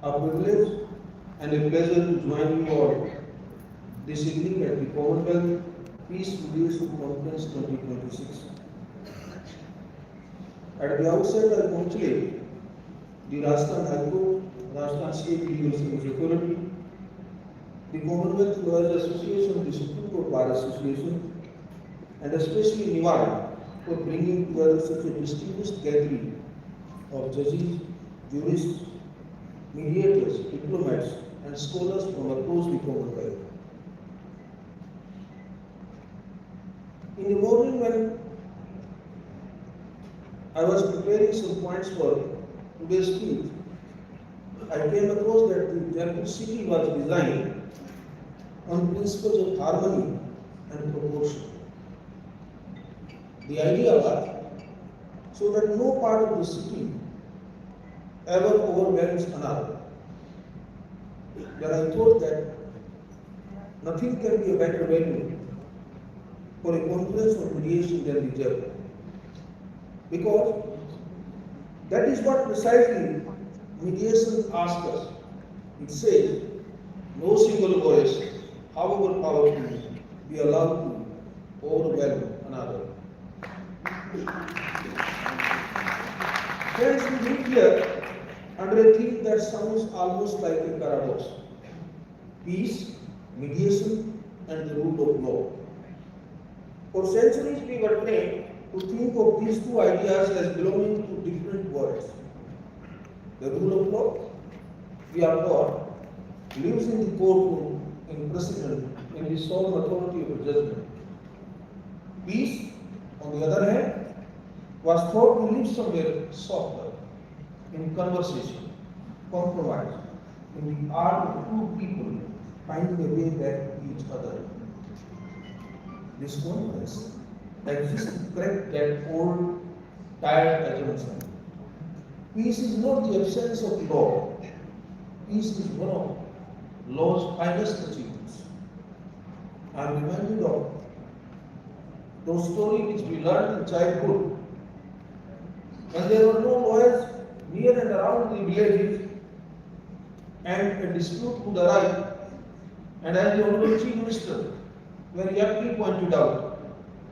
A privilege and a pleasure to join you all this evening at the Commonwealth Peace Mediation Conference 2026. At the outset, I congratulate the Rajasthan High Court, Rajasthan State Legal Security, the Commonwealth Lawyers Association, the Supreme Court Bar Association, and especially NIVAD for bringing together such a distinguished gathering of judges, jurists, mediators, diplomats, and scholars from across the Commonwealth. In the morning when I was preparing some points for today's speech, I came across that the Jaipur city was designed on principles of harmony and proportion. The idea was so that no part of the city ever overwhelms another. Then I thought that nothing can be a better venue for a conference of mediation than the Jaipur. Because that is what precisely mediation asks us. It says, no single voice, however powerful, be allowed to overwhelm another. Friends, we live here under a theme that sounds almost like a paradox. Peace, mediation, and the rule of law. For centuries we were trained to think of these two ideas as belonging to different worlds. The rule of law, we are taught, lives in the courtroom, in precedent, in the solemn authority of a judgment. Peace, on the other hand, was thought to live somewhere softer, in conversation, compromise, in the art of two people finding a way back to each other. This conference exists to correct that old, tired assumption. Peace is not the absence of law. Peace is one of law's finest achievements. I am reminded of those stories which we learned in childhood. When there were no lawyers near and around the villages, and a dispute would arise, and as the Honorable Chief Minister very aptly pointed out,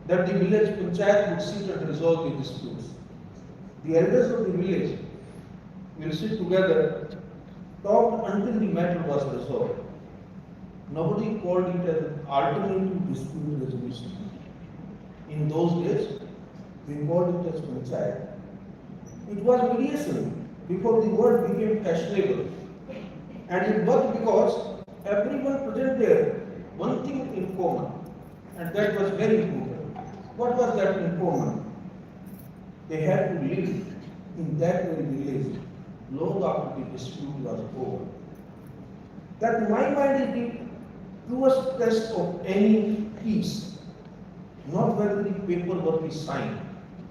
that the village panchayat would sit and resolve the disputes. The elders of the village will sit together, talk until the matter was resolved. Nobody called it as an alternative dispute resolution. In those days, we called it as panchayat. It was mediation before the word became fashionable. And it was because everyone present there one thing in common, and that was very important. What was that in common? They had to live in that very village long after the dispute was over. That, to my mind, is the truest test of any peace. Not whether the paperwork is signed,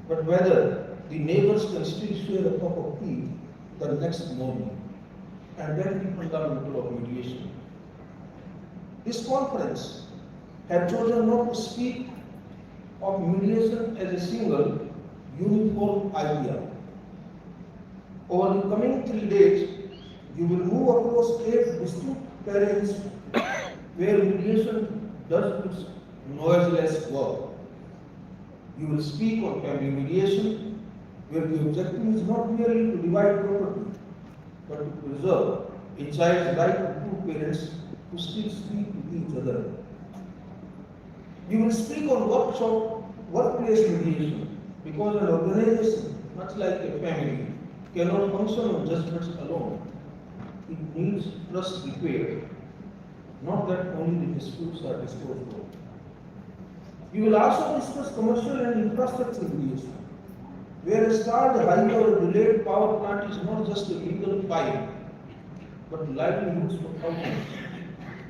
but whether the neighbors can still share a cup of tea the next morning. And that is the fundamental of mediation. This conference had chosen not to speak of mediation as a single, uniform idea. Over the coming 3 days, you will move across 8 distinct terrains where mediation does its noiseless work. You will speak on family mediation, where the objective is not merely to divide property, but to preserve a child's right to two parents who still speak to each other. You will speak on workplace mediation, because an organization, much like a family, cannot function on judgments alone. It needs trust repaired, not that only the disputes are disposed of. You will also discuss commercial and infrastructure mediation, where a starved high or delayed power plant is not just a legal file, but livelihoods for thousands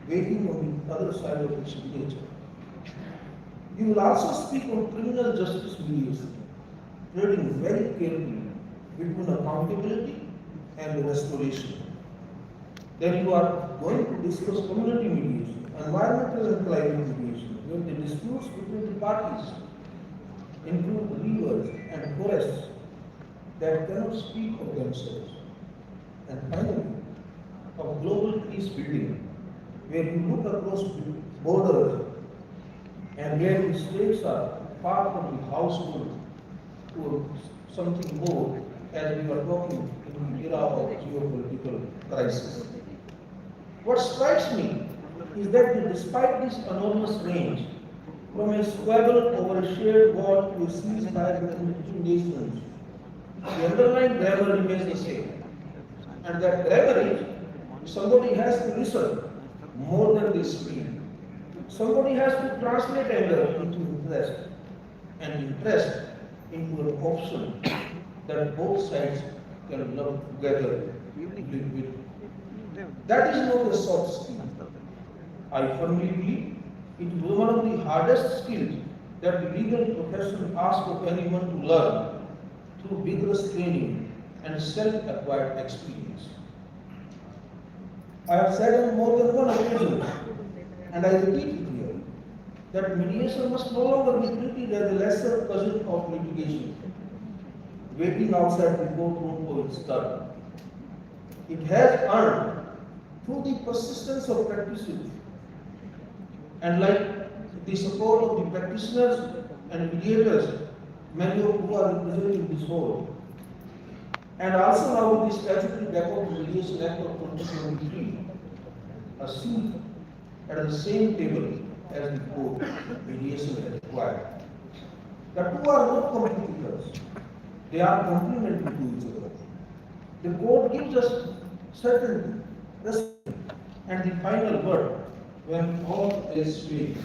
waiting on the other side of its signature. You will also speak on criminal justice mediation, treading very carefully between accountability and restoration. Then you are going to discuss community mediation, environmental and climate mediation, where the disputes between the parties include rivers and forests that cannot speak of themselves. And finally, peace building, where you look across borders and where the states are far from the household to something more, as we are talking in the era of geopolitical crisis. What strikes me is that despite this enormous range, from a squabble over a shared war to a ceasefire between two nations, the underlying grammar remains the same. And that grammar is somebody has to listen more than they speak. Somebody has to translate anger into interest, and interest into an option that both sides can love together, live with. That is not a soft skill. I firmly believe it is one of the hardest skills that the legal profession asks of anyone to learn through vigorous training and self-acquired experience. I have said on more than one occasion, and I repeat it here, that mediation must no longer be treated as a lesser cousin of litigation, waiting outside the courtroom for its turn. It has earned, through the persistence of practitioners, and like the support of the practitioners and mediators, many of whom are representing this whole, and also now with the Statutory Backward Mediation Act of 2023, a seat at the same table as the court mediation is required. The two are not competitors, they are complementary to each other. The court gives us certainty, respect, and the final word when all is failed.